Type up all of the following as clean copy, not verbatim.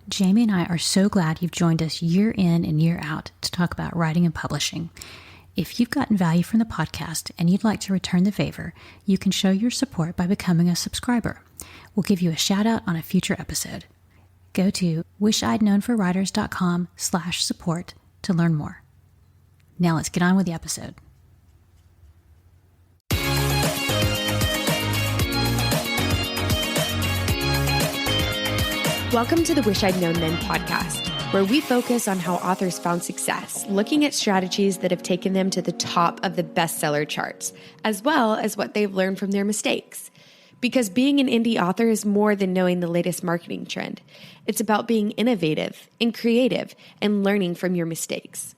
Jamie and I are so glad you've joined us year in and year out to talk about writing and publishing. If you've gotten value from the podcast and you'd like to return the favor, you can show your support by becoming a subscriber. We'll give you a shout out on a future episode. Go to wishidknownforwriters.com/support to learn more. Now let's get on with the episode. Welcome to the Wish I'd Known Then podcast, where we focus on how authors found success, looking at strategies that have taken them to the top of the bestseller charts, as well as what they've learned from their mistakes. Because being an indie author is more than knowing the latest marketing trend. It's about being innovative and creative and learning from your mistakes.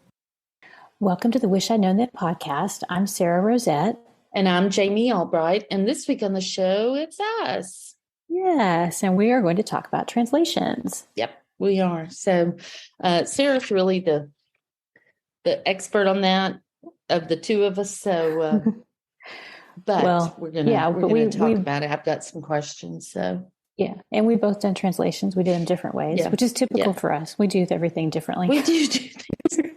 Welcome to the Wish I'd Known Then podcast. I'm Sarah Rosette. And I'm Jamie Albright. And this week on the show, it's us. Yes, and we are going to talk about translations. Yep, we are. So Sarah's really the expert on that of the two of us. So, but we're going to talk about it. I've got some questions. So yeah, and we've both done translations. We do them different ways, which is typical for us. We do everything differently. We do things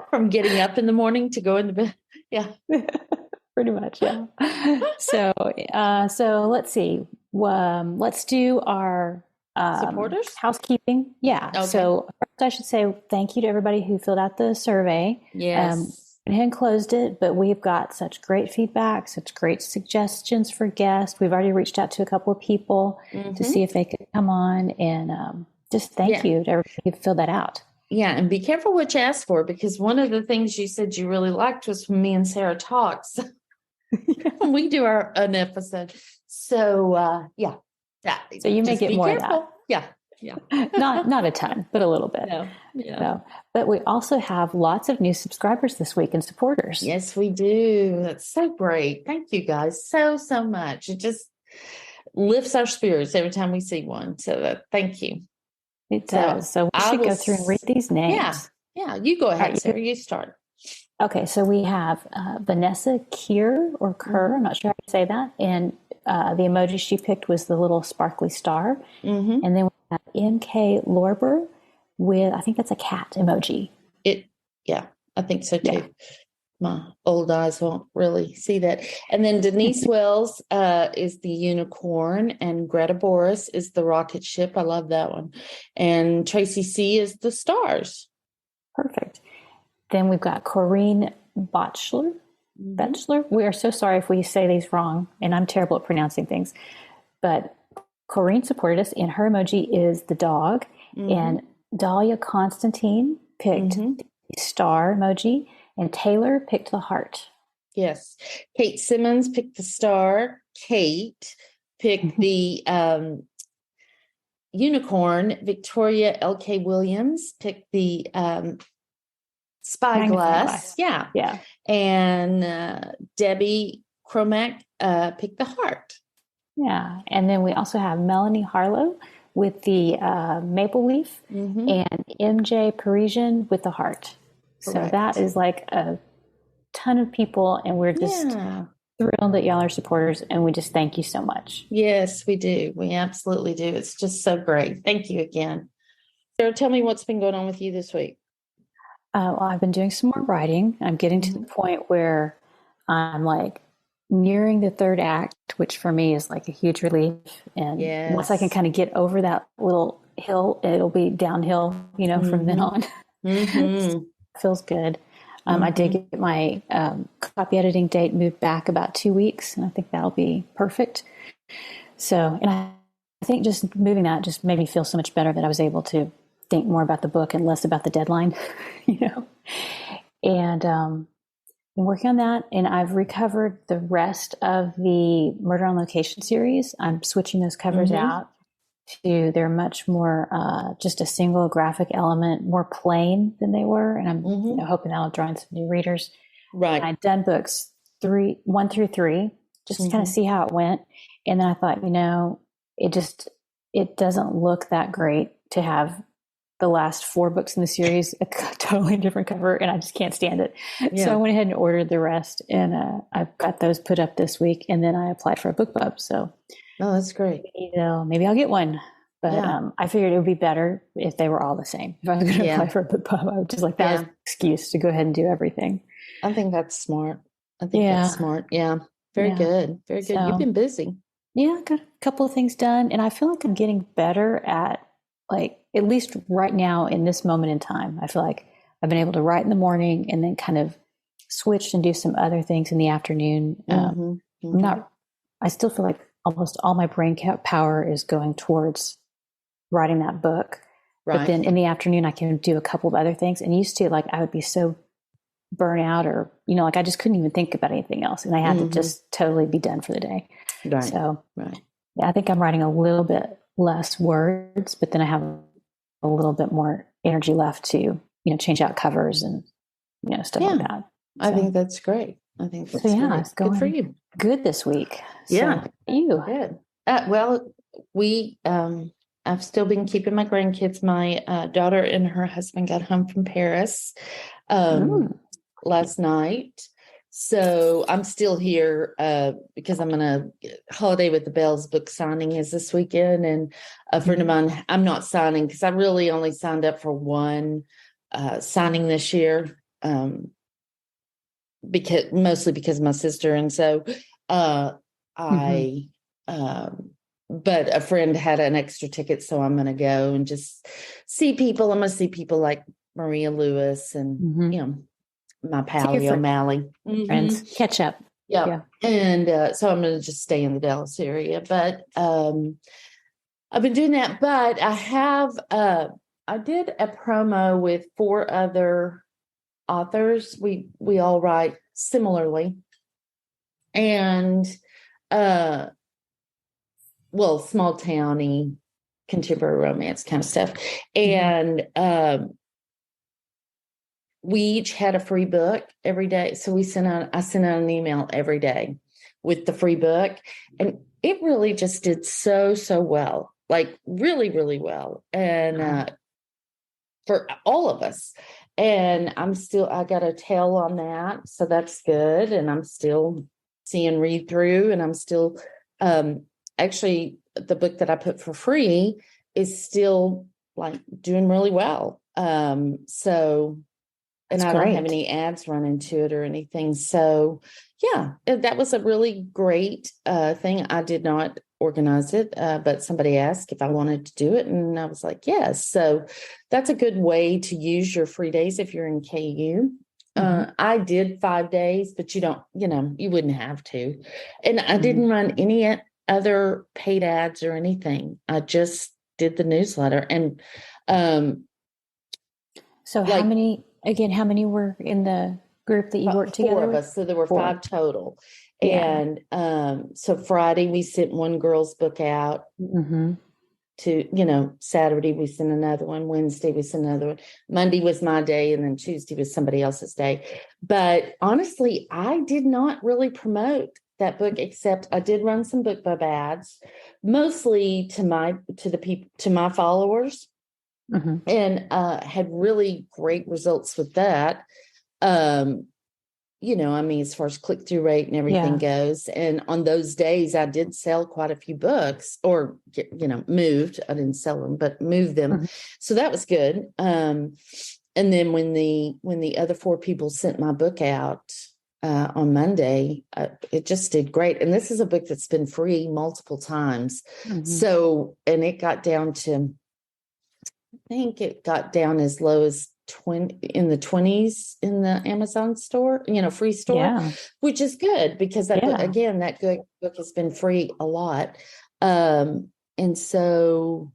from getting up in the morning to going to bed. Yeah. Pretty much, yeah. So let's see. Let's do our supporters housekeeping. Yeah. Okay. So first, I should say thank you to everybody who filled out the survey. Yes. We hadn't closed it, but we've got such great feedback, such great suggestions for guests. We've already reached out to a couple of people to see if they could come on, and just thank you to everybody who filled that out. Yeah, and be careful what you ask for, because one of the things you said you really liked was when me and Sarah talks. When we do an episode. So, So you may get more careful. of that. Yeah. Not a ton, but a little bit. No. So, but we also have lots of new subscribers this week and supporters. Yes, we do. That's so great. Thank you guys so much. It just lifts our spirits every time we see one. So thank you. It does. So we should go through and read these names. Yeah. You go ahead, Sarah. You start. Okay, so we have Vanessa Kerr or Kerr, I'm not sure how to say that, and the emoji she picked was the little sparkly star. And then we have M.K. Lorber with, I think that's a cat emoji. I think so too. Yeah. My old eyes won't really see that. And then Denise Wells is the unicorn, and Greta Boris is the rocket ship. I love that one. And Tracy C. is the stars. Perfect. Then we've got Corinne Bachelor. We are so sorry if we say these wrong, and I'm terrible at pronouncing things. But Corinne supported us, and her emoji is the dog. And Dahlia Constantine picked the star emoji, and Taylor picked the heart. Yes. Kate Simmons picked the star. Kate picked the unicorn. Victoria L.K. Williams picked the spyglass. Yeah. And Debbie Cromack picked the heart. Yeah. And then we also have Melanie Harlow with the maple leaf and MJ Parisian with the heart. Correct. So that is like a ton of people, and we're just thrilled that y'all are supporters, and we just thank you so much. Yes, we do. We absolutely do. It's just so great. Thank you again. Sarah, tell me what's been going on with you this week. Well, I've been doing some more writing. I'm getting to the point where I'm like nearing the third act, which for me is like a huge relief. And once I can kind of get over that little hill, it'll be downhill, from then on. Feels good. I did get my copy editing date moved back about 2 weeks, and I think that'll be perfect. So, and I think just moving that just made me feel so much better that I was able to think more about the book and less about the deadline, and been working on that. And I've recovered the rest of the Murder on Location series. I'm switching those covers out to, they're much more just a single graphic element, more plain than they were. And I'm hoping that'll draw in some new readers. Right. I'd done books 1 through 3, just to kind of see how it went. And then I thought, it doesn't look that great to have the last 4 books in the series, a totally different cover, and I just can't stand it. Yeah. So I went ahead and ordered the rest, and I've got those put up this week, and then I applied for a book club. So, oh, that's great. Maybe I'll get one. But I figured it would be better if they were all the same. If I was going to apply for a book club, I would just that was an excuse to go ahead and do everything. I think that's smart. That's smart. Yeah. Very good. Very good. You've been busy. Yeah, I got a couple of things done. And I feel like I'm getting better at, like, at least right now in this moment in time, I feel like I've been able to write in the morning and then kind of switch and do some other things in the afternoon. I still feel like almost all my brain power is going towards writing that book. Right. But then in the afternoon, I can do a couple of other things. And used to, like, I would be so burnt out, or, like I just couldn't even think about anything else. And I had to just totally be done for the day. Right. So yeah, I think I'm writing a little bit less words, but then I have a little bit more energy left to, change out covers and, stuff like that. So, I think that's great. It's great. It's going good for you. Good this week. Yeah. So, you. Good. I've still been keeping my grandkids. My daughter and her husband got home from Paris last night. So I'm still here because I'm going to Holiday with the Bells book signing is this weekend. And a friend of mine, I'm not signing because I really only signed up for one signing this year, mostly because of my sister. And so but a friend had an extra ticket, so I'm going to go and just see people. I'm going to see people like Maria Lewis and, my pal O'Malley. Friends, catch up. Yeah. And so I'm going to just stay in the Dallas area. But I've been doing that. But I did a promo with 4 other authors. We all write similarly. And small towny, contemporary romance kind of stuff. And we each had a free book every day. So I sent out an email every day with the free book. And it really just did so well, like really, really well. And for all of us. And I got a tail on that. So that's good. And I'm still seeing read through, and I'm still, actually the book that I put for free is still like doing really well. And I don't have any ads running to it or anything. So yeah, that was a really great thing. I did not organize it, but somebody asked if I wanted to do it. And I was like, yes. So that's a good way to use your free days if you're in KU. I did 5 days, but you wouldn't have to. And I didn't run any other paid ads or anything. I just did the newsletter. And so how many were in the group that you worked together? 4 of us. So there were 5 total. Yeah. And so Friday we sent one girl's book out to, Saturday we sent another one. Wednesday we sent another one. Monday was my day. And then Tuesday was somebody else's day. But honestly, I did not really promote that book, except I did run some BookBub ads, mostly to my followers. And had really great results with that. As far as click-through rate and everything goes. And on those days, I did sell quite a few books, or, moved. I didn't sell them, but moved them. So that was good. And then when the other 4 people sent my book out on Monday, it just did great. And this is a book that's been free multiple times. So, and it got down to, I think it got down as low as 20 in the 20s in the Amazon store, free store, which is good because that good book has been free a lot. And so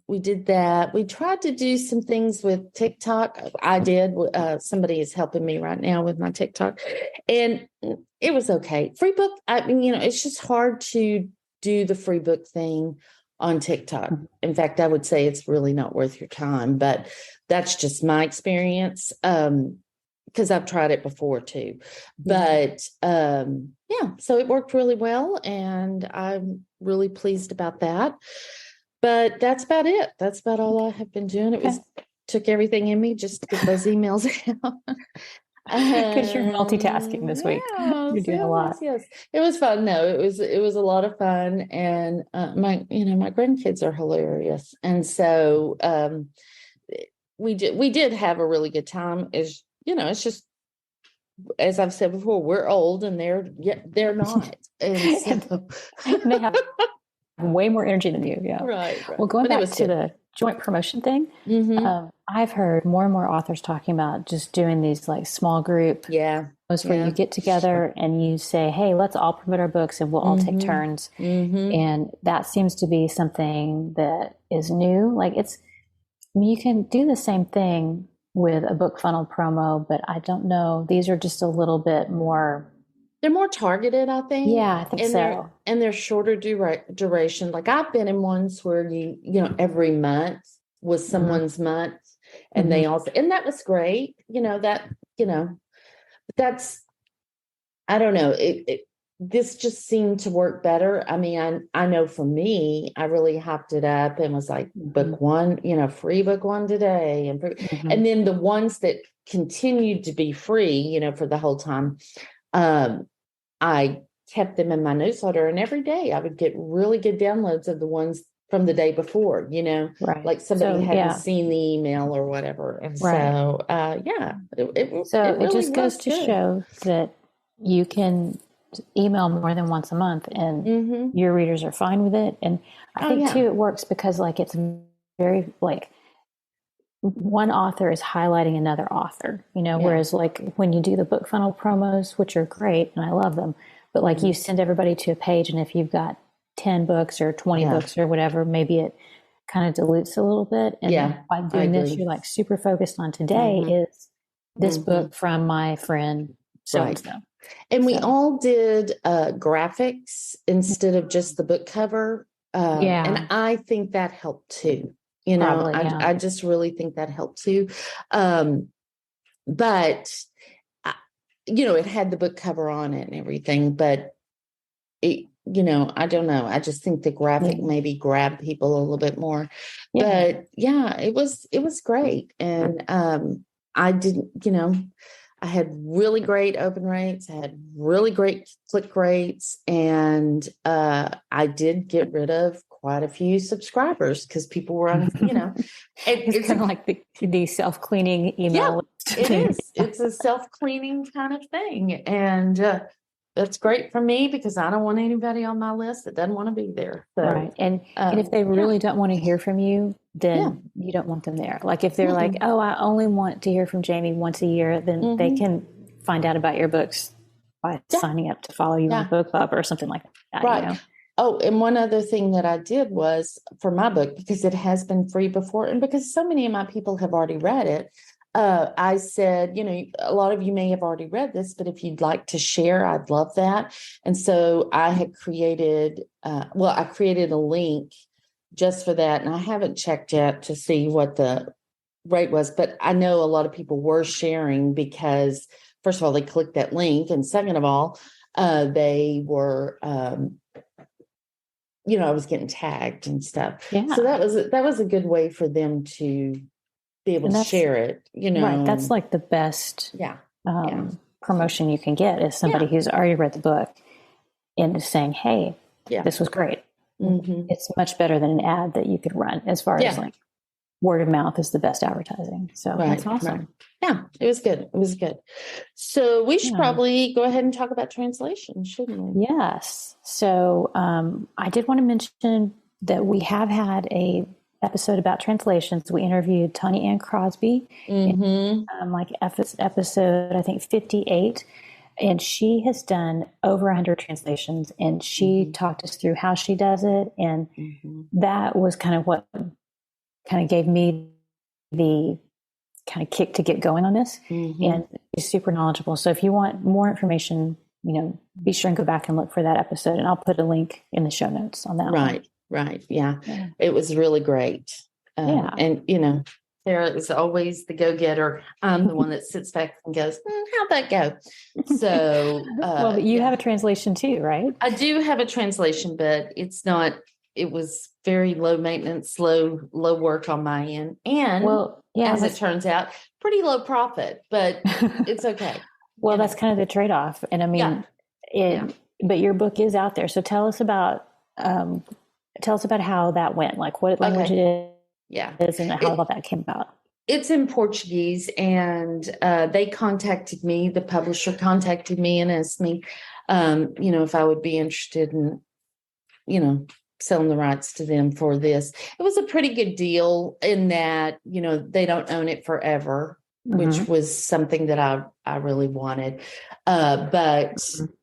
we did that. We tried to do some things with TikTok. I did. Somebody is helping me right now with my TikTok, and it was okay. Free book. It's just hard to do the free book thing on TikTok. In fact, I would say it's really not worth your time, but that's just my experience. Because I've tried it before too, but so it worked really well, and I'm really pleased about that. But that's about it. That's about all I have been doing. It took everything in me just to get those emails out. Because you're multitasking this week. You're doing a lot. Yes. It was fun. No, it was a lot of fun. And my grandkids are hilarious. And so we did have a really good time. It's just, as I've said before, we're old and they're not. And so they have way more energy than you. Yeah. Right. Well, going back to the joint promotion thing, I've heard more and more authors talking about just doing these like small group where you get together and you say, hey, let's all promote our books and we'll all take turns. And that seems to be something that is new. Like you can do the same thing with a book funnel promo, but I don't know. These are just a little bit more. They're more targeted, I think. Yeah, I think so. They're shorter duration. Like I've been in ones where every month was someone's month, and they also, and that was great. That's, I don't know. This just seemed to work better. I mean, I know for me, I really hopped it up and was like book one, free book one today, and then the ones that continued to be free, for the whole time. I kept them in my newsletter, and every day I would get really good downloads of the ones from the day before, right. Like somebody hadn't seen the email or whatever. And so, it just goes to show that you can email more than once a month and your readers are fine with it. And I think too, it works because like, it's very like one author is highlighting another author, whereas like when you do the book funnel promos, which are great and I love them, but like you send everybody to a page, and if you've got 10 books or 20 books or whatever, maybe it kind of dilutes a little bit. And by doing this, you're like super focused on today is this book from my friend so-and-so. And we all did graphics instead of just the book cover. And I think that helped too. Probably, I just really think that helped too. But, it had the book cover on it and everything, but it, I don't know. I just think the graphic maybe grabbed people a little bit more, but it was great. And, I didn't, I had really great open rates. I had really great click rates, and I did get rid of quite a few subscribers because people were on, it's kind of like the self-cleaning email list. It is. It's a self-cleaning kind of thing. And that's great for me because I don't want anybody on my list that doesn't want to be there. So, right. And if they really don't want to hear from you, then you don't want them there. Like if they're like, oh, I only want to hear from Jami once a year, then they can find out about your books by signing up to follow you on Book Club or something like that. Right. Oh, and one other thing that I did was for my book, because it has been free before, and because so many of my people have already read it, I said, a lot of you may have already read this, but if you'd like to share, I'd love that. And so I had created, I created a link just for that. And I haven't checked yet to see what the rate was, but I know a lot of people were sharing because, first of all, they clicked that link. And second of all, they were, I was getting tagged and stuff. Yeah. So that was a good way for them to be able to share it, Right. That's like the best promotion you can get is somebody who's already read the book and is saying, hey, this was great. It's much better than an ad that you could run as far as like word of mouth is the best advertising. So that's awesome. Right. Yeah, it was good. It was good. So we should probably go ahead and talk about translation, shouldn't we? Yes. So I did want to mention that we have had a episode about translations. We interviewed Tanya and Crosby in episode, I think 58. And she has done over 100 translations, and she talked us through how she does it. And that was kind of what kind of gave me the kind of kick to get going on this. And she's super knowledgeable. So if you want more information, be sure and go back and look for that episode, and I'll put a link in the show notes on that one. Right. Yeah. It was really great. And, Sarah is always the go-getter. I'm the one that sits back and goes, how'd that go? So, well, but you have a translation too, right? I do have a translation, but it's not it was very low maintenance, low work on my end. And as it turns out, pretty low profit, but it's okay. Well, that's kind of the trade-off. And I mean, but your book is out there. So tell us about how that went, like what language it is and how all that came about. It's in Portuguese, and they contacted me. The publisher contacted me and asked me, if I would be interested in, selling the rights to them for this. It was a pretty good deal in that, they don't own it forever, which was something that I really wanted. But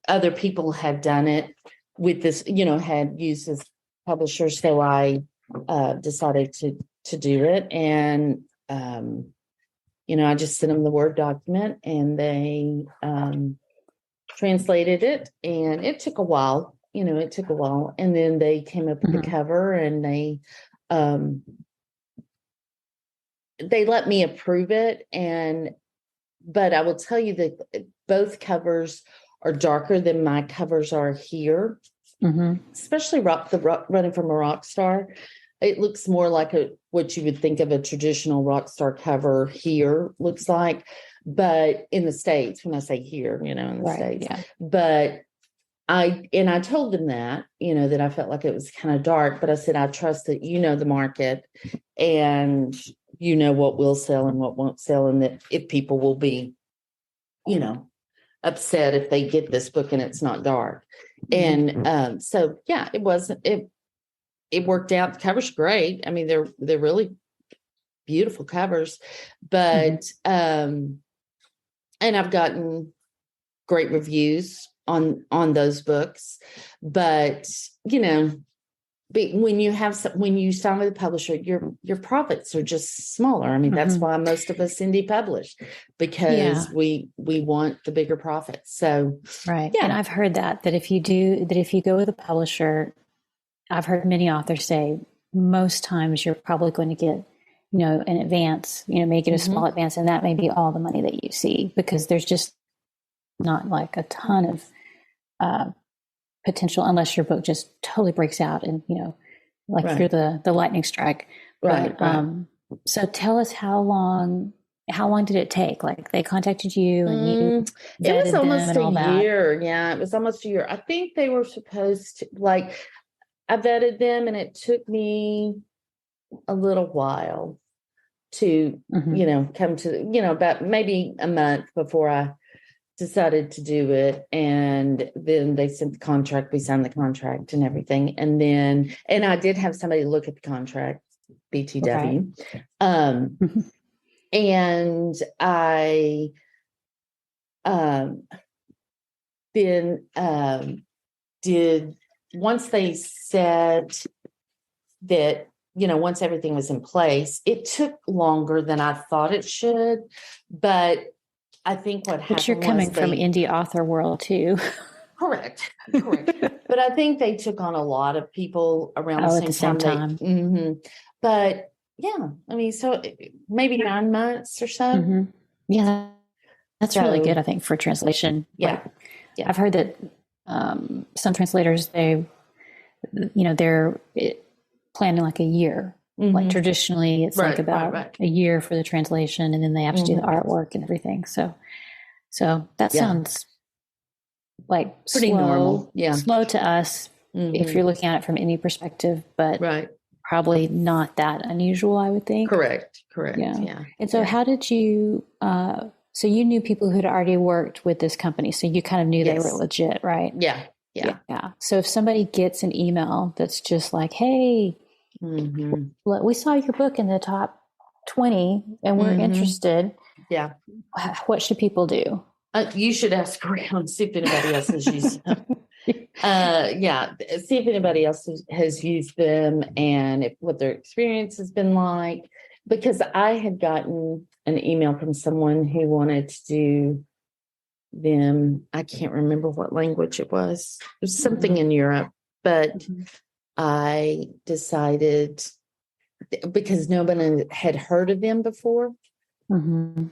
other people had done it with this, had used this publisher. So I decided to do it. And, I just sent them the Word document, and they translated it, and it took a while. And then they came up with the cover, and they let me approve it. But I will tell you that both covers are darker than my covers are here, especially Running from a Rock Star. It looks more like what you would think of a traditional rock star cover here looks like, but in the States, when I say here, in the States, but I told them that, that I felt like it was kind of dark, but I said, I trust that the market, and what will sell and what won't sell, and that if people will be, upset if they get this book and it's not dark. And so, it worked out. The cover's great. I mean, they're really beautiful covers, but, and I've gotten great reviews on those books, but, when you sign with a publisher, your profits are just smaller. I mean, that's why most of us indie publish, because we want the bigger profits. So, right. Yeah. And I've heard that if you go with a publisher, I've heard many authors say most times you're probably going to get, an advance, make it a small advance, and that may be all the money that you see, because there's just not like a ton of potential unless your book just totally breaks out and, through the lightning strike. Right. But, so tell us how long did it take? Like they contacted you and you it was almost a year. Yeah, it was almost a year. I think they were supposed to, I vetted them, and it took me a little while to, come to, about maybe a month before I decided to do it. And then they sent the contract, we signed the contract and everything. And I did have somebody look at the contract, BTW. And I, did, once they said that, once everything was in place, it took longer than I thought it should, but I think what happened was you're coming from indie author world too. Correct. But I think they took on a lot of people around the same time. But yeah, I mean, so maybe 9 months or so. Yeah, that's really good, I think, for translation. Yeah. I've heard that some translators, they're planning like a year. Like traditionally, it's like about a year for the translation, and then they have to do the artwork and everything. So that sounds like pretty normal. Yeah, slow to us if you're looking at it from any perspective, but probably not that unusual, I would think. Correct. Yeah. And so, how did you? So you knew people who had already worked with this company, so you kind of knew they were legit, right? Yeah. So if somebody gets an email that's just like, "Hey, we saw your book in the top 20 and we're interested." Yeah. What should people do? You should ask around, see if anybody else has used them. See if anybody else has used them and what their experience has been like. Because I had gotten an email from someone who wanted to do them. I can't remember what language it was. It was something in Europe, but I decided, because nobody had heard of them before,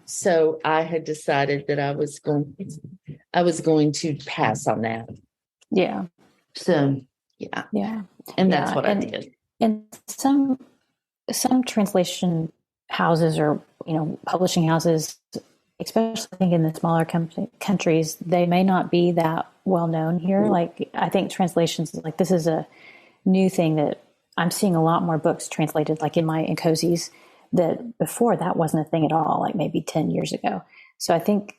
so I had decided that I was going to pass on that. Yeah. So Yeah. Yeah. And that's what I did. And some translation houses or, publishing houses, especially I think in the smaller countries, they may not be that well known here. Like, I think translations, like, this is a new thing that I'm seeing a lot more books translated, like in cozies, that before that wasn't a thing at all, like maybe 10 years ago. So I think,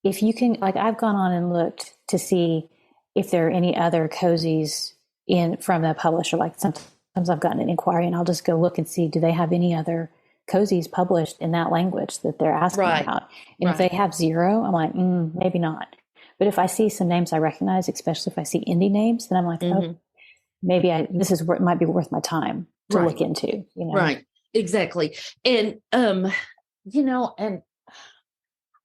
if you can, like, I've gone on and looked to see if there are any other cozies from the publisher. Like, sometimes I've gotten an inquiry and I'll just go look and see, do they have any other cozies published in that language that they're asking about? And if they have zero, I'm like, maybe not. But if I see some names I recognize, especially if I see indie names, then I'm like, oh, maybe this is where it might be worth my time to look into, Right. Exactly. And, and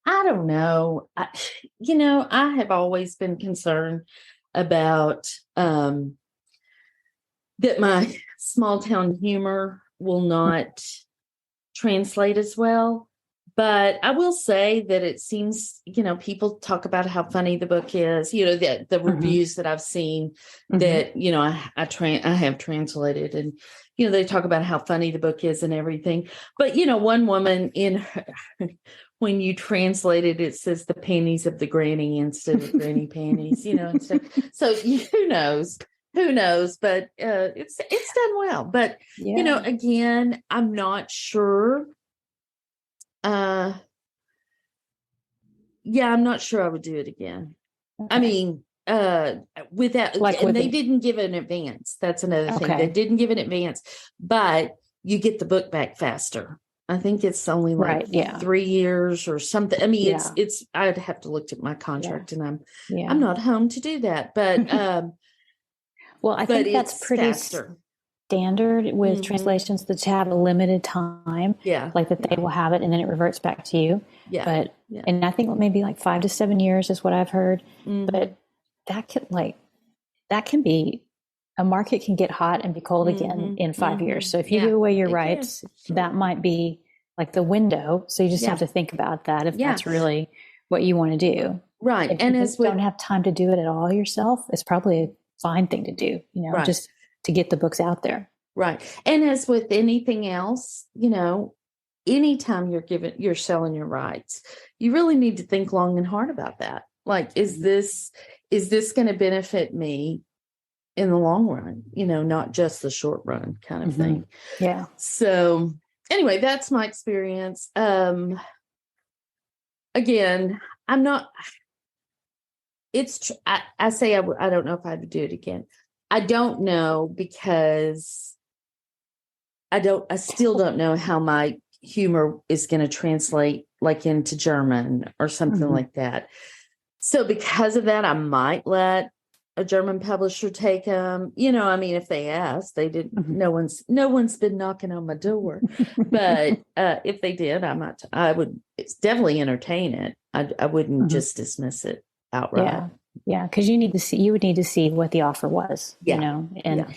I don't know. I have always been concerned about that my small town humor will not translate as well. But I will say that it seems, people talk about how funny the book is, the reviews that I've seen that, I have translated, and, they talk about how funny the book is and everything. But, one woman when you translate it, it says the panties of the granny instead of granny panties, so who knows? Who knows? But it's done well. But, again, I'm not sure. I'm not sure I would do it again. Okay. I mean, without, and they didn't give an advance. That's another thing. They didn't give an advance, but you get the book back faster. I think it's only like 3 years or something. I mean, it's, I'd have to look at my contract, and I'm not home to do that, but, well, I think that's pretty faster. Standard with translations, that to have a limited time, like that they will have it and then it reverts back to you. But and I think maybe like 5 to 7 years is what I've heard. But that can be, a market can get hot and be cold again in 5 years. So if you give away your rights, that might be like the window. So you just have to think about that, if that's really what you want to do. Right. If and you as don't have time to do it at all yourself, it's probably a fine thing to do, just to get the books out there. Right. And as with anything else, anytime you're selling your rights, you really need to think long and hard about that. Like, is this going to benefit me in the long run, not just the short run kind of thing. Yeah. So anyway, that's my experience. Again, I'm not, I say I don't know if I would do it again. I don't know, because I still don't know how my humor is going to translate like into German or something like that. So because of that, I might let a German publisher take them. I mean, if they ask, they didn't. No one's been knocking on my door, but if they did, I would definitely entertain it. I wouldn't just dismiss it outright. Yeah, because you would need to see what the offer was, and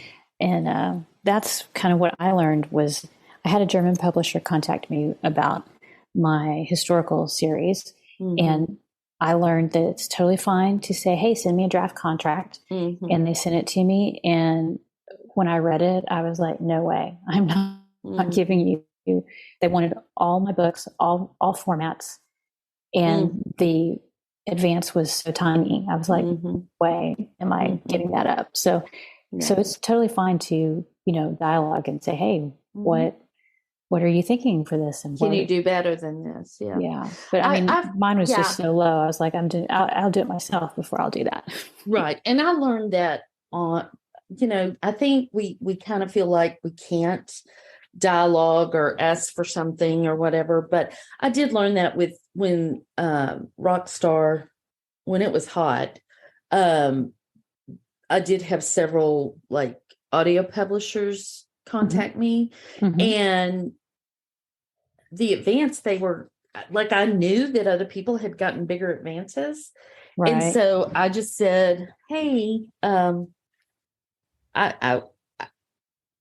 that's kind of what I learned. Was I had a German publisher contact me about my historical series, and I learned that it's totally fine to say, hey, send me a draft contract. And they sent it to me. And when I read it, I was like, no way, I'm not giving you. They wanted all my books, all formats. And the advance was so tiny. I was like, way am I giving that up? So it's totally fine to, dialogue and say, hey, what are you thinking for this? And can you do better than this? Yeah. Yeah. But I mean, mine was just so low. I was like, I'll do it myself before I'll do that. Right. And I learned that I think we kind of feel like we can't dialogue or ask for something or whatever. But I did learn that when Rockstar, when it was hot, I did have several like audio publishers contact me, and the advance, they were like, I knew that other people had gotten bigger advances. Right. And so I just said, hey, I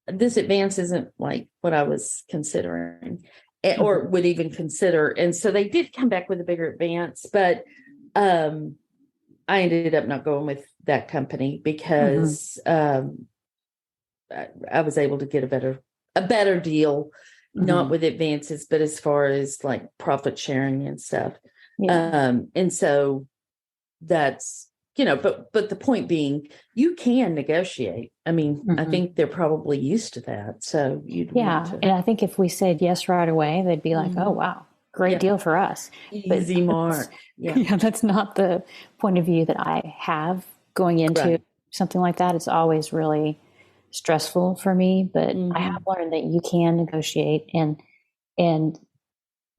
this advance isn't like what I was considering or would even consider. And so they did come back with a bigger advance, but I ended up not going with that company because I was able to get a better deal, not with advances, but as far as like profit sharing and stuff. And so that's, but the point being, you can negotiate. I mean, I think they're probably used to that. So and I think if we said yes right away, they'd be like, oh, wow, great deal for us. Easy mark. Yeah, that's not the point of view that I have going into something like that. It's always really stressful for me, but I have learned that you can negotiate, and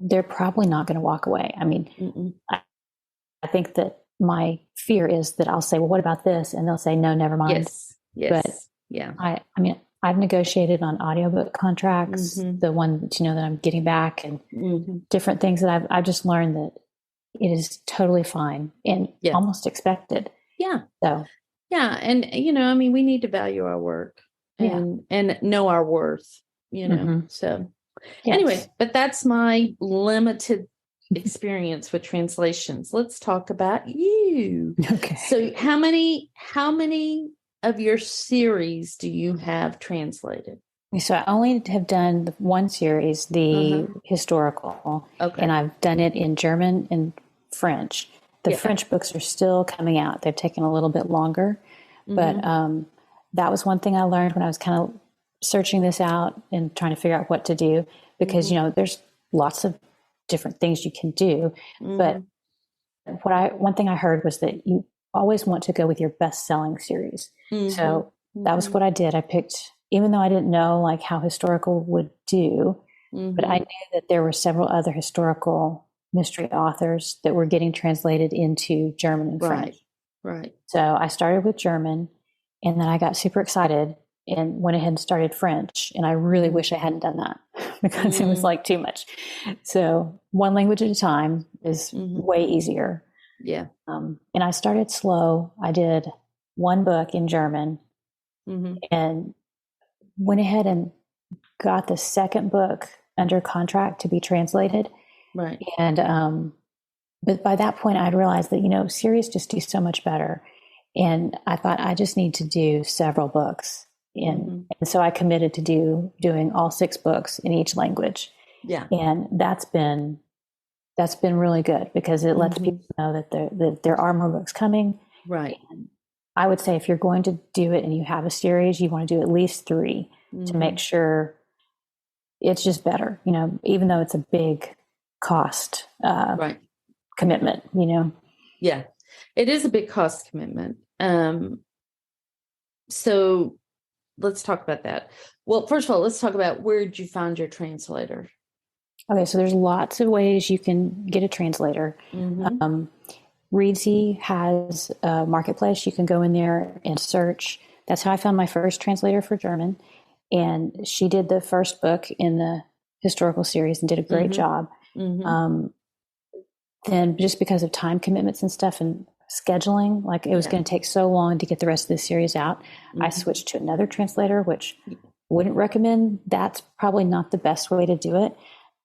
they're probably not going to walk away. I mean, I think that my fear is that I'll say, well, what about this? And they'll say, no, never mind. Yes. But I mean, I've negotiated on audiobook contracts, the one that I'm getting back, and different things that I've just learned that it is totally fine and almost expected. Yeah. So, and I mean, we need to value our work and know our worth, so anyway, but that's my limited experience with translations. Let's talk about you. Okay. So how many of your series do you have translated? So I only have done one series, the historical, and I've done it in German and French. The French books are still coming out. They've taken a little bit longer, but that was one thing I learned when I was kind of searching this out and trying to figure out what to do, because there's lots of different things you can do, but one thing I heard was that you always want to go with your best-selling series. So that was what I did. I picked, even though I didn't know like how historical would do, but I knew that there were several other historical mystery authors that were getting translated into German and French. Right. So I started with German, and then I got super excited and went ahead and started French. And I really wish I hadn't done that because it was like too much. So one language at a time is way easier. Yeah. And I started slow. I did one book in German and went ahead and got the second book under contract to be translated. Right. And, but by that point I'd realized that, series just do so much better. And I thought I just need to do several books. And so I committed to doing all 6 books in each language. Yeah. And that's been really good because it lets people know that there are more books coming. Right. And I would say if you're going to do it and you have a series, you want to do at least 3 to make sure it's just better, even though it's a big cost commitment, Yeah, it is a big cost commitment. So let's talk about that. Well, first of all, let's talk about where did you find your translator? Okay, so there's lots of ways you can get a translator. Readsy has a marketplace. You can go in there and search. That's how I found my first translator for German. And she did the first book in the historical series and did a great job. Then just because of time commitments and stuff and scheduling, like it was going to take so long to get the rest of the series out, I switched to another translator, which wouldn't recommend. That's probably not the best way to do it,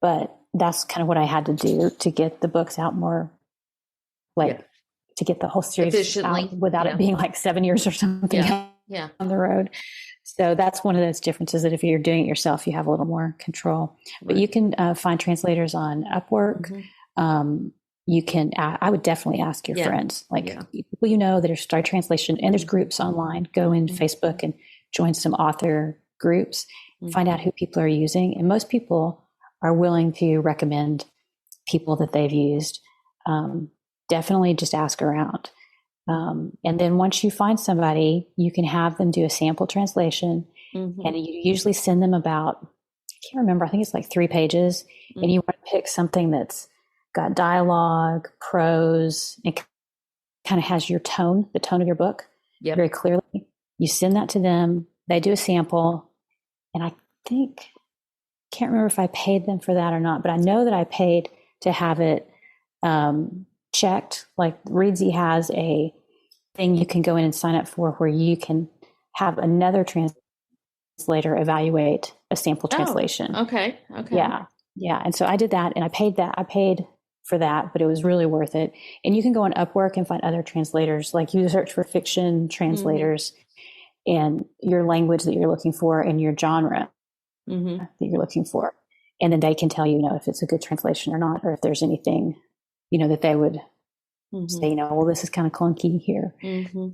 but that's kind of what I had to do to get the books out more, to get the whole series efficiently out without it being like 7 years or something on the road. So that's one of those differences, that if you're doing it yourself, you have a little more control. But you can find translators on Upwork. You can, I would definitely ask your friends, people that are starting translation, and there's groups online. Go in Facebook and join some author groups, find out who people are using. And most people are willing to recommend people that they've used. Definitely just ask around. And then once you find somebody, you can have them do a sample translation, and you usually send them about, I can't remember, I think it's like 3 pages, and you want to pick something that's got dialogue, prose, and kind of has your tone, the tone of your book very clearly. You send that to them, they do a sample, and I can't remember if I paid them for that or not, but I know that I paid to have it checked. Like Readsy has a thing you can go in and sign up for where you can have another translator evaluate a sample translation. Okay. Yeah. And so I did that, and I paid for that, but it was really worth it. And you can go on Upwork and find other translators. Like you search for fiction translators and your language that you're looking for and your genre that you're looking for. And then they can tell you, if it's a good translation or not, or if there's anything, that they would say, well, this is kind of clunky here.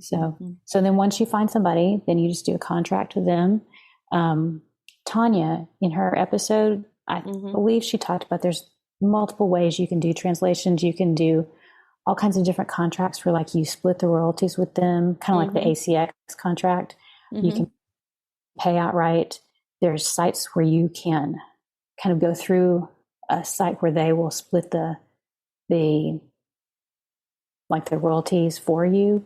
So then once you find somebody, then you just do a contract with them. Tanya, in her episode, I believe she talked about there's multiple ways you can do translations. You can do all kinds of different contracts for like you split the royalties with them, kind of like the ACX contract. You can pay outright. There's sites where you can kind of go through a site where they will split the royalties for you.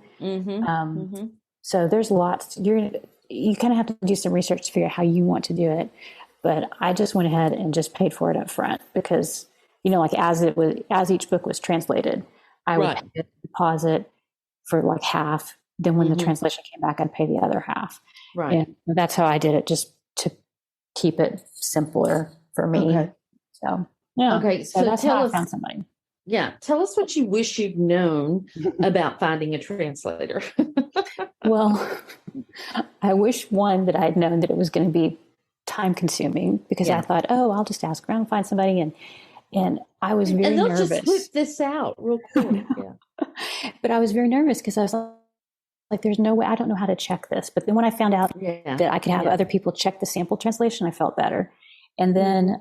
So there's lots. You kind of have to do some research to figure out how you want to do it. But I just went ahead and just paid for it up front because, like as each book was translated, I would pay a deposit for like half. Then when the translation came back, I'd pay the other half. Right. And that's how I did it, just to keep it simpler for me. Okay. So, yeah. Okay. So that's how I found somebody. Yeah. Tell us what you wish you'd known about finding a translator. Well, I wish that I had known that it was going to be time consuming because I thought, I'll just ask around and find somebody. And I was very nervous. And they'll just whip this out real quick. But I was very nervous because I was like, there's no way, I don't know how to check this. But then when I found out that I could have other people check the sample translation, I felt better. And then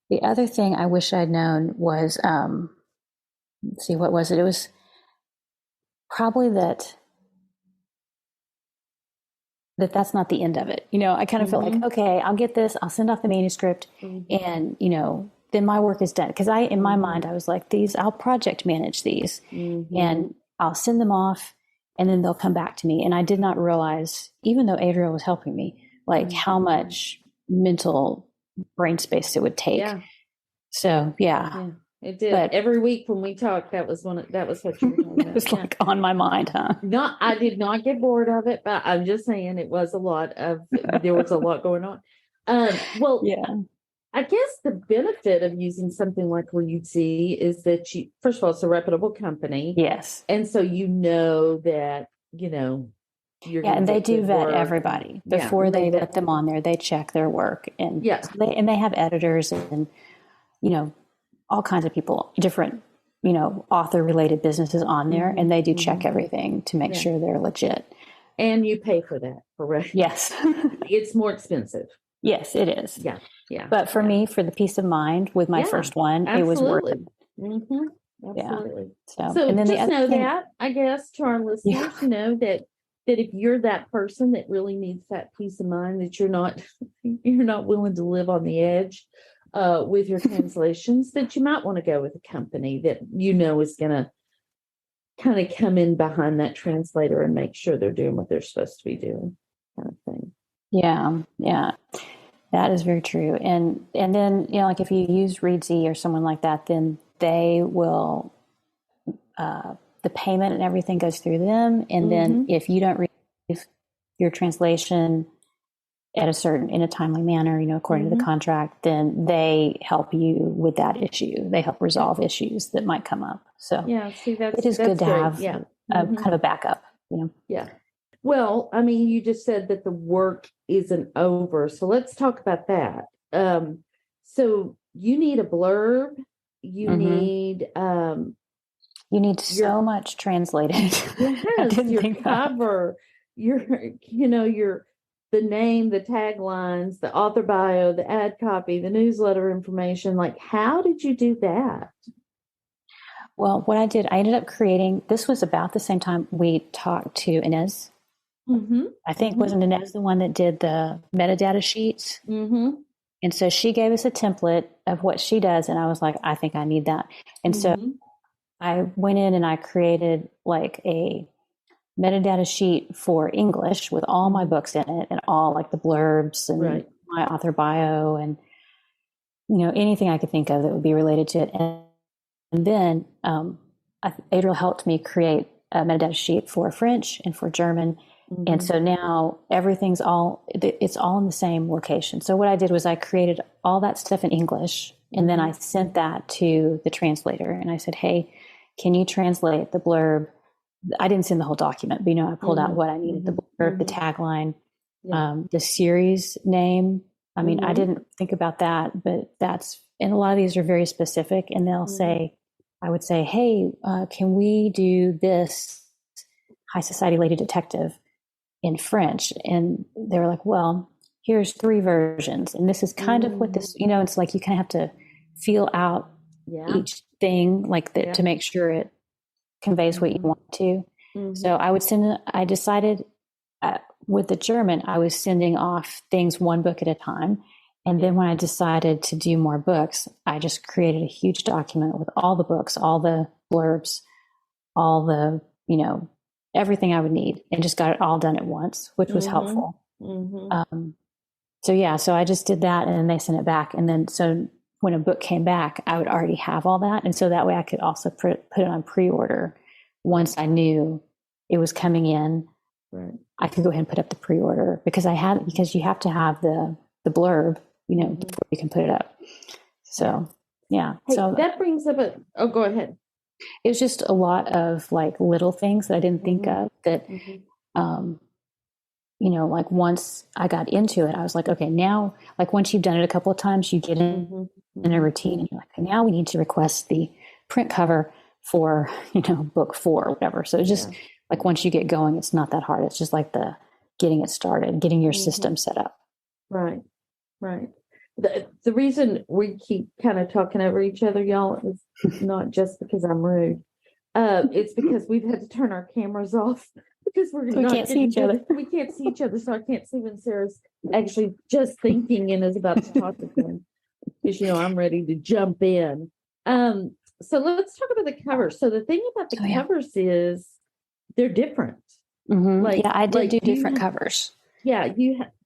the other thing I wish I'd known was, let's see, what was it? It was probably that's not the end of it. I kind of felt like, okay, I'll get this, I'll send off the manuscript and, then my work is done. Because in my mind, I was like, I'll project manage these and I'll send them off and then they'll come back to me. And I did not realize, even though Adriel was helping me, like how much mental brain space it would take. Yeah. So, it did. But every week when we talked, that was what you were talking about. It was like on my mind, huh? I did not get bored of it, but I'm just saying there was a lot going on. I guess the benefit of using something like Read is that first of all, it's a reputable company. Yes. And so that, you're and they do vet everybody before they let them on there. They check their work and they have editors and, all kinds of people, different, author related businesses on there. And they do check everything to make sure they're legit. And you pay for that, correct? Yes. It's more expensive. Yes, it is. Yeah. Yeah. But for me, for the peace of mind with my first one, it was worth it. Absolutely. Yeah. So and then just know that, I guess, to our listeners, that if you're that person that really needs that peace of mind, that you're not willing to live on the edge with your translations, that you might want to go with a company that is going to kind of come in behind that translator and make sure they're doing what they're supposed to be doing, kind of thing. Yeah. That is very true. And then, like if you use Readsy or someone like that, then they will, the payment and everything goes through them. And then if you don't receive your translation in a timely manner, according to the contract, then they help you with that issue. They help resolve issues that might come up. So it is good to have a kind of a backup, Yeah. Well, I mean, you just said that the work isn't over. So let's talk about that. So you need a blurb. You need so much translated. Yes, your cover, the name, the taglines, the author bio, the ad copy, the newsletter information. Like, how did you do that? Well, what I did, I ended up creating, this was about the same time we talked to Inez. I think wasn't Inez the one that did the metadata sheets? And so she gave us a template of what she does. And I was like, I think I need that. And so I went in and I created like a metadata sheet for English with all my books in it and all like the blurbs and my author bio and, anything I could think of that would be related to it. And then Adriel helped me create a metadata sheet for French and for German. And so now it's all in the same location. So what I did was I created all that stuff in English, And then I sent that to the translator and I said, hey, can you translate the blurb? I didn't send the whole document, but I pulled out what I needed, the blurb, the tagline, the series name. I mean, I didn't think about that, but and a lot of these are very specific, and they'll say, I would say, hey, can we do this High Society Lady Detective in French? And they were like, well, here's 3 versions. And this is kind of what this, it's like you kind of have to feel out each thing like that to make sure it conveys what you want to. So I decided with the German, I was sending off things 1 book at a time. And then when I decided to do more books, I just created a huge document with all the books, all the blurbs, all the, everything I would need, and just got it all done at once, which was helpful. So I just did that, and then they sent it back. And then, so when a book came back, I would already have all that. And so that way I could also put it on pre-order. Once I knew it was coming in, I could go ahead and put up the pre-order because you have to have the blurb, before you can put it up. So, yeah. Hey, so that brings up go ahead. It was just a lot of like little things that I didn't think of that, like once I got into it, I was like, okay, now, like once you've done it a couple of times, you get in a routine and you're like, okay, now we need to request the print cover for, book 4 or whatever. So it's just like, once you get going, it's not that hard. It's just like getting it started, getting your system set up. Right. The reason we keep kind of talking over each other, y'all, is not just because I'm rude. It's because we've had to turn our cameras off because we can't see each other. We can't see each other, so I can't see when Sarah's actually just thinking and is about to talk again. Because I'm ready to jump in. So let's talk about the covers. So the thing about the covers is they're different. I did do different covers. Yeah,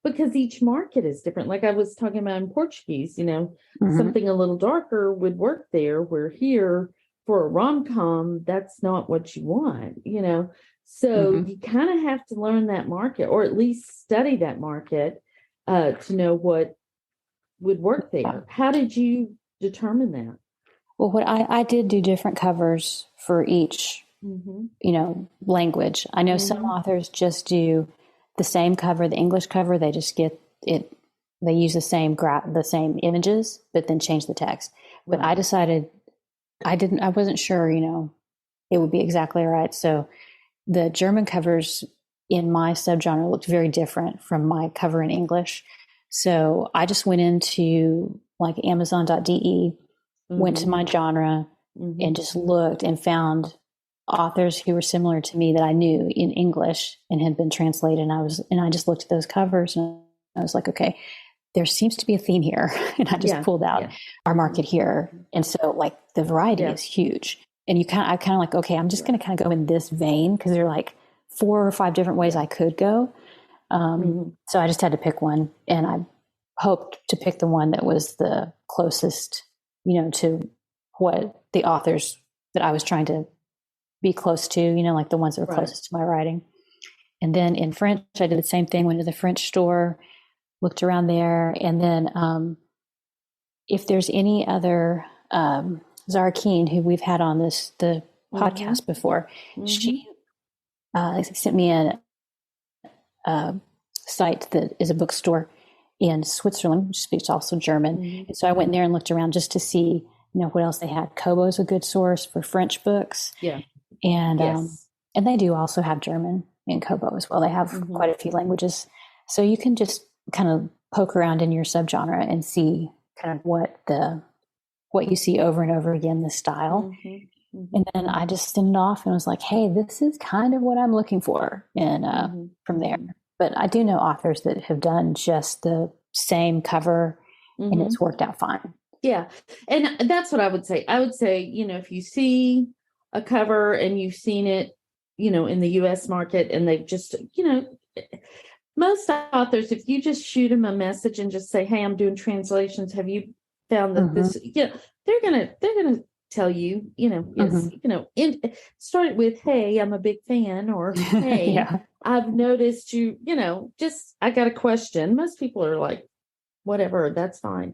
because each market is different. Like I was talking about in Portuguese, something a little darker would work there, where here for a rom-com, that's not what you want, So you kind of have to learn that market, or at least study that market to know what would work there. How did you determine that? Well, what I did do different covers for each, language. I know some authors just do the same cover, the English cover. They just get it. They use the same images, but then change the text. But I decided I wasn't sure, it would be exactly right. So the German covers in my subgenre looked very different from my cover in English. So I just went into like Amazon.de, went to my genre and just looked and found authors who were similar to me that I knew in English and had been translated. And I just looked at those covers and I was like, okay, there seems to be a theme here. And I just pulled out our market here. And so like the variety is huge. And I kind of like, okay, I'm just going to kind of go in this vein because there are like 4 or 5 different ways I could go. So I just had to pick one, and I hoped to pick the one that was the closest, to what the authors that I was trying to be close to, like the ones that were closest to my writing. And then in French, I did the same thing, went to the French store, looked around there. And then if there's any other, Zara Keene, who we've had on the podcast before, she sent me a site that is a bookstore in Switzerland, which speaks also German. And so I went in there and looked around just to see, what else they had. Kobo's a good source for French books. Yeah. And and they do also have German in Kobo as well. They have quite a few languages. So you can just kind of poke around in your subgenre and see kind of what you see over and over again, the style. And then I just sent it off and was like, hey, this is kind of what I'm looking for. And from there. But I do know authors that have done just the same cover and it's worked out fine. Yeah. And that's what I would say. I would say, if you see a cover and you've seen it, in the US market, and they've just, most authors, if you just shoot them a message and just say, hey, I'm doing translations. Have you found that this, they're going to tell you, start with, hey, I'm a big fan, or hey, I've noticed you, I got a question. Most people are like, whatever, that's fine.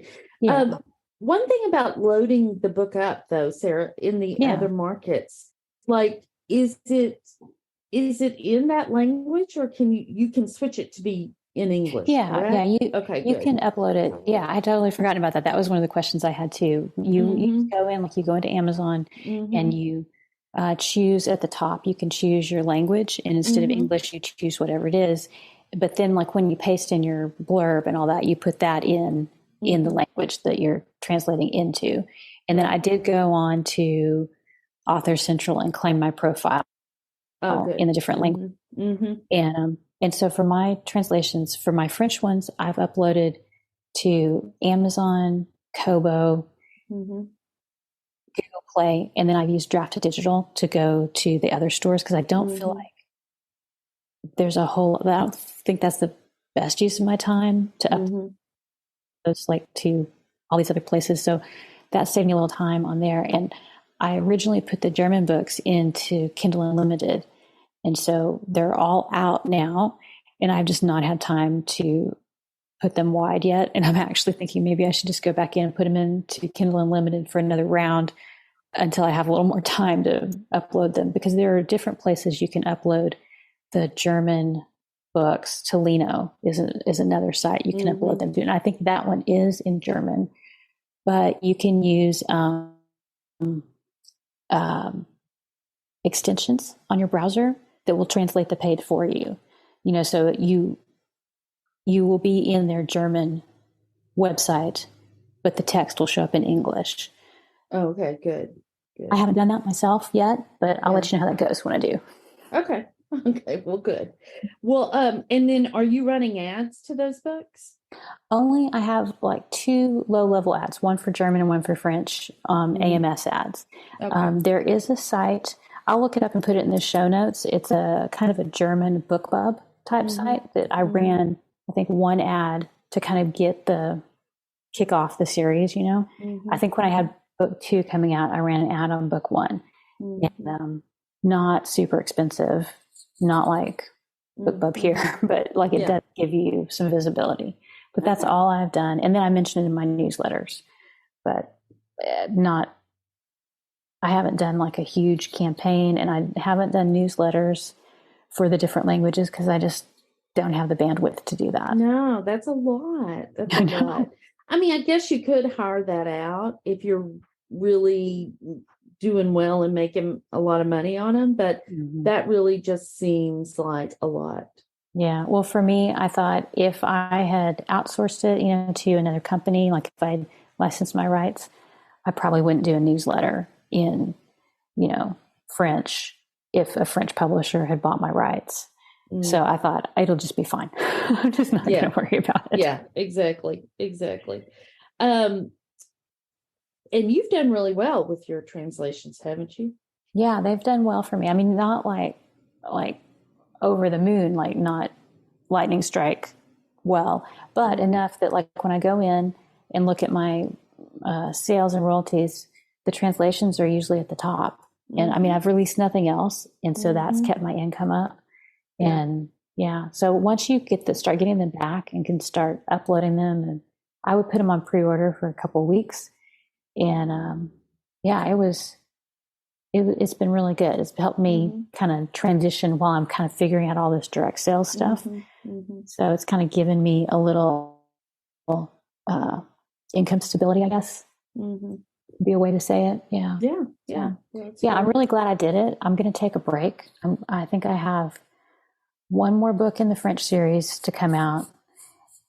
one thing about loading the book up, though, Sarah, in the other markets, like, is it in that language, or can you can switch it to be in English? Yeah. You good. can upload it. Yeah, I totally forgotten about that. That was one of the questions I had too. You go in, like you go into Amazon and you choose at the top. You can choose your language, and instead of English, you choose whatever it is. But then, like when you paste in your blurb and all that, you put that in the language that you're translating into. And then I did go on to Author Central and claim my profile in the different languages. And so for my translations, for my French ones, I've uploaded to Amazon, Kobo, Google Play, and then I've used Draft to Digital to go to the other stores because I don't feel like there's I don't think that's the best use of my time to upload those like to all these other places. So that saved me a little time on there. And I originally put the German books into Kindle Unlimited. And so they're all out now, and I've just not had time to put them wide yet. And I'm actually thinking maybe I should just go back in and put them into Kindle Unlimited for another round until I have a little more time to upload them, because there are different places you can upload the German books. Tolino is another site you can upload them to. And I think that one is in German, but you can use extensions on your browser that will translate the page for you. So you will be in their German website, but the text will show up in English. Oh, okay, good. I haven't done that myself yet, but I'll let you know how that goes when I do. Okay, well, good. Well, and then are you running ads to those books? Only I have like 2 low-level ads, one for German and one for French, AMS ads. Okay. There is a site, I'll look it up and put it in the show notes. It's a kind of a German BookBub type site that I ran, I think, one ad to kind of kick off the series, I think when I had book 2 coming out, I ran an ad on book 1. And, not super expensive, not like BookBub here, but like it does give you some visibility. But that's all I've done. And then I mentioned it in my newsletters, but I haven't done like a huge campaign, and I haven't done newsletters for the different languages because I just don't have the bandwidth to do that. No, that's a lot. That's a lot. I mean, I guess you could hire that out if you're really doing well and making a lot of money on them, but that really just seems like a lot. Yeah. Well, for me, I thought if I had outsourced it, to another company, like if I'd licensed my rights, I probably wouldn't do a newsletter in, French if a French publisher had bought my rights. So I thought it'll just be fine. I'm just not going to worry about it. Yeah, exactly. And you've done really well with your translations, haven't you? Yeah, they've done well for me. I mean, not like over the moon, like not lightning strike well, but enough that like when I go in and look at my sales and royalties, the translations are usually at the top. And I mean, I've released nothing else. And so that's kept my income up. And so once you start getting them back and can start uploading them, and I would put them on pre-order for a couple of weeks. And it's been really good. It's helped me kind of transition while I'm kind of figuring out all this direct sales stuff. So it's kind of given me a little income stability, I guess. Be a way to say it. Yeah. I'm really glad I did it. I'm going to take a break. I think I have one more book in the French series to come out,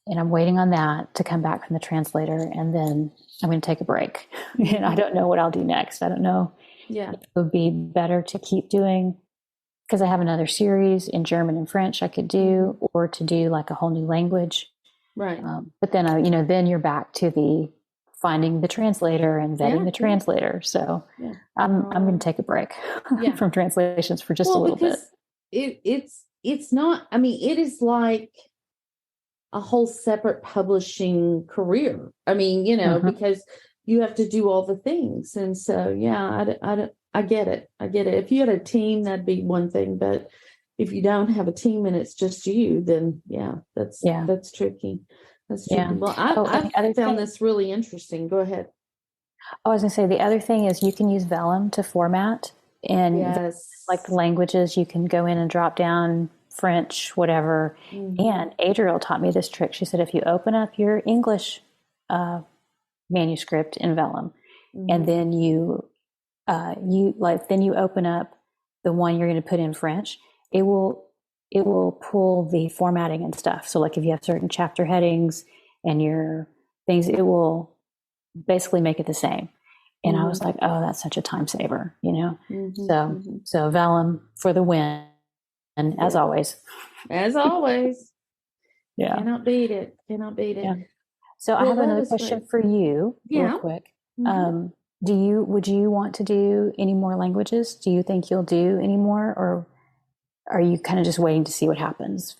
and I'm waiting on that to come back from the translator, and then I'm going to take a break. And I don't know what I'll do next. I don't know. It would be better to keep doing, because I have another series in German and French I could do, or to do like a whole new language. Right. But then, then you're back to the finding the translator and vetting the translator. So I'm going to take a break from translations for just a little bit. It's not, I mean, it is like a whole separate publishing career. I mean, because you have to do all the things. And so, I get it. If you had a team, that'd be one thing. But if you don't have a team and it's just you, then that's tricky. That's tricky. Well, I found this really interesting. Go ahead. I was going to say the other thing is you can use Vellum to format, and like the languages, you can go in and drop down French, whatever. And Adriel taught me this trick. She said, if you open up your English manuscript in Vellum, and then you open up the one you're going to put in French, it will pull the formatting and stuff. So like if you have certain chapter headings and your things, it will basically make it the same. And I was like, oh, that's such a time saver, So Vellum for the win. And as always. As always. Yeah. Cannot beat it. Cannot beat it. Yeah. So I have another question for you real quick. Would you want to do any more languages? Do you think you'll do any more, or are you kind of just waiting to see what happens?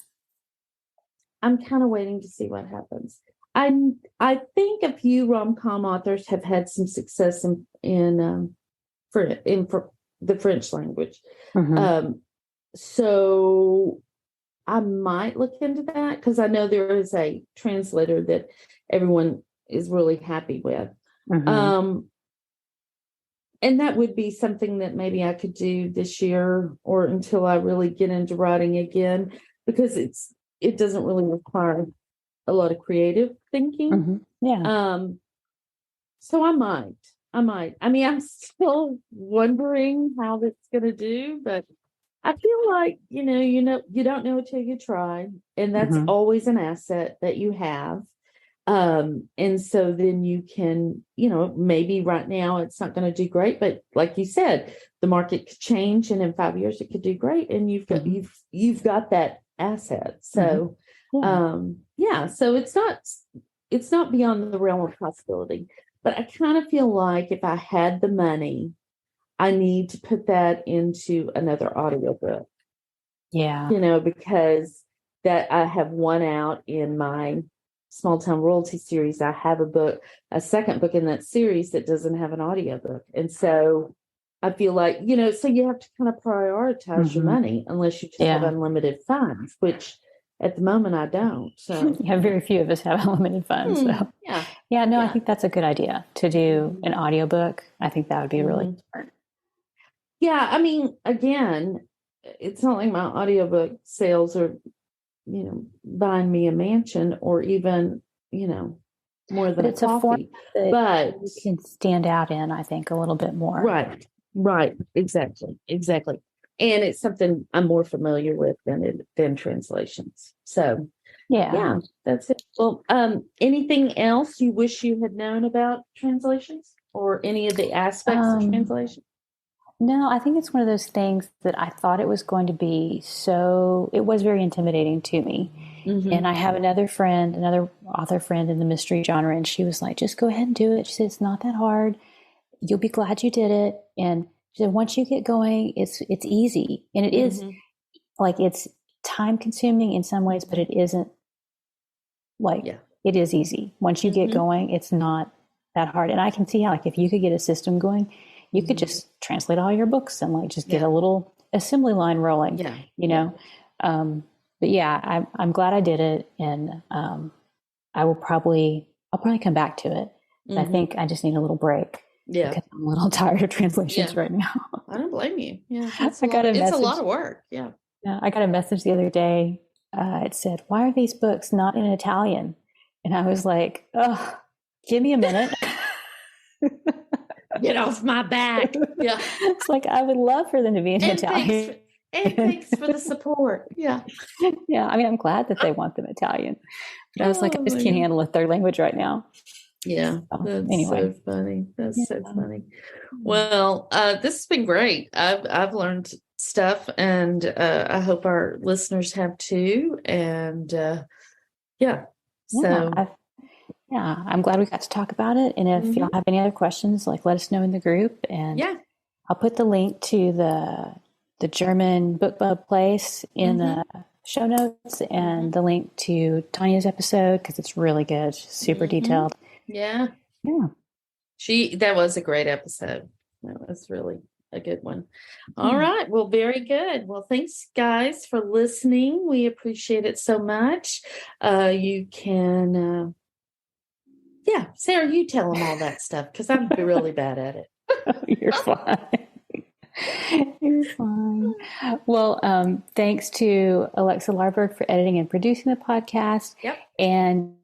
I'm kind of waiting to see what happens. I think a few rom-com authors have had some success in the French language. So I might look into that, because I know there is a translator that everyone is really happy with. And that would be something that maybe I could do this year, or until I really get into writing again, because it doesn't really require a lot of creative thinking. So I might. I mean, I'm still wondering how that's going to do, but I feel like, you don't know until you try. And that's always an asset that you have. And so then you can, maybe right now it's not going to do great, but like you said, the market could change, and in 5 years it could do great. And you've got that asset. So, so it's not beyond the realm of possibility, but I kind of feel like if I had the money, I need to put that into another audiobook. Yeah. Because that I have one out in my Small Town Royalty series. I have a second book in that series that doesn't have an audiobook. And so I feel like, so you have to kind of prioritize your money, unless you just have unlimited funds, which at the moment I don't. So very few of us have unlimited funds. So I think that's a good idea to do an audiobook. I think that would be really smart. Yeah. I mean, again, it's not like my audiobook sales are, buying me a mansion, or even, more than it's a coffee. But you can stand out in, I think, a little bit more. Right. Exactly. And it's something I'm more familiar with than translations. So yeah, that's it. Well, anything else you wish you had known about translations, or any of the aspects of translation? No, I think it's one of those things that I thought it was going to be it was very intimidating to me. And I have another author friend in the mystery genre, and she was like, just go ahead and do it. She said, it's not that hard. You'll be glad you did it. And she said, once you get going, it's easy. And it is like, it's time consuming in some ways, but it isn't it is easy. Once you get going, it's not that hard. And I can see how, like, if you could get a system going, you could just translate all your books and like just get a little assembly line rolling, but I'm glad I did it. And I'll probably come back to it. I think I just need a little break. Because I'm a little tired of translations right now. I don't blame you. Yeah. It's a lot of work. Yeah. I got a message the other day. It said, why are these books not in Italian? And I was like, oh, give me a minute. Get off my back. Yeah. It's like, I would love for them to be in Italian. Thanks for the support. Yeah. Yeah. I mean, I'm glad that they want them Italian. But I was like, I just can't handle a third language right now. Yeah. That's so funny. That's so funny. Well, this has been great. I've learned stuff, and I hope our listeners have too. And I'm glad we got to talk about it. And if y'all have any other questions, like, let us know in the group. And I'll put the link to the German book club place in the show notes, and the link to Tanya's episode, because it's really good, super detailed. Yeah. That was a great episode. That was really a good one. All right. Well, very good. Well, thanks guys for listening. We appreciate it so much. You can Yeah, Sarah, you tell them all that stuff because I'm really bad at it. You're fine. You're fine. Well, thanks to Alexa Larberg for editing and producing the podcast. Yep. And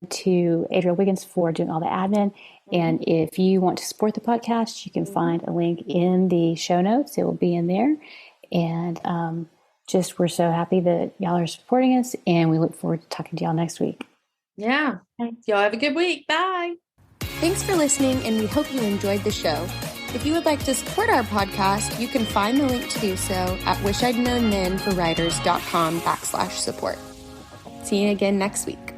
to Adriel Wiggins for doing all the admin. And if you want to support the podcast, you can find a link in the show notes. It will be in there. And we're so happy that y'all are supporting us, and we look forward to talking to y'all next week. Yeah. Y'all have a good week. Bye. Thanks for listening, and we hope you enjoyed the show. If you would like to support our podcast, you can find the link to do so at wishidknownthenforwriters.com/support. See you again next week.